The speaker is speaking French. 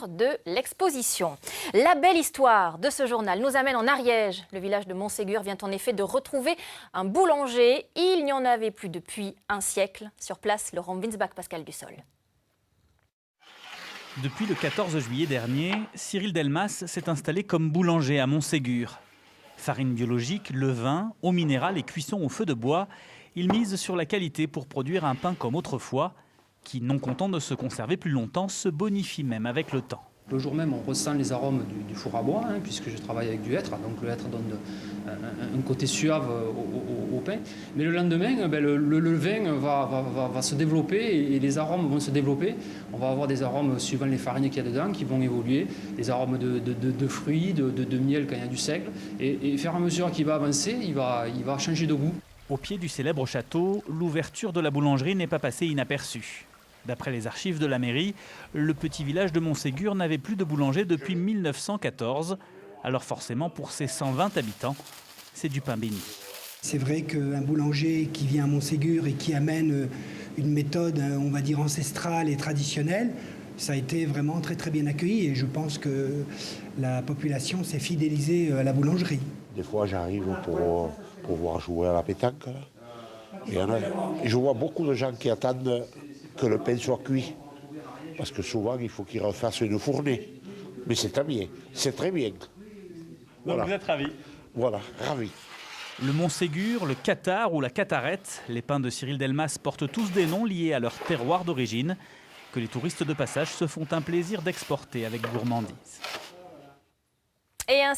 de l'exposition. La belle histoire de ce journal nous amène en Ariège. Le village de Montségur vient en effet de retrouver un boulanger. Il n'y en avait plus depuis un siècle. Sur place, Laurent Winsbach, Pascal Dussol. Depuis le 14 juillet dernier, Cyril Delmas s'est installé comme boulanger à Montségur. Farine biologique, levain, eau minérale et cuisson au feu de bois, il mise sur la qualité pour produire un pain comme autrefois, qui, non content de se conserver plus longtemps, se bonifie même avec le temps. Le jour même, on ressent les arômes du four à bois, puisque je travaille avec du hêtre, donc le hêtre donne un côté suave au pain. Mais le lendemain, le levain va se développer et les arômes vont se développer. On va avoir des arômes suivant les farines qu'il y a dedans qui vont évoluer, des arômes de fruits, de miel quand il y a du seigle. Et au fur et à mesure qu'il va avancer, il va changer de goût. Au pied du célèbre château, l'ouverture de la boulangerie n'est pas passée inaperçue. D'après les archives de la mairie, le petit village de Montségur n'avait plus de boulanger depuis 1914. Alors forcément, pour ses 120 habitants, c'est du pain béni. C'est vrai qu'un boulanger qui vient à Montségur et qui amène une méthode, on va dire, ancestrale et traditionnelle, ça a été vraiment très très bien accueilli et je pense que la population s'est fidélisée à la boulangerie. Des fois, j'arrive pour pouvoir jouer à la pétanque. Et je vois beaucoup de gens qui attendent que le pain soit cuit. Parce que souvent, il faut qu'ils refassent une fournée. Mais c'est très bien. C'est très bien. Voilà. Donc vous êtes ravis? Voilà, ravis. Le Montségur, le Catar ou la Catarette, les pains de Cyril Delmas portent tous des noms liés à leur terroir d'origine, que les touristes de passage se font un plaisir d'exporter avec gourmandise. Et ainsi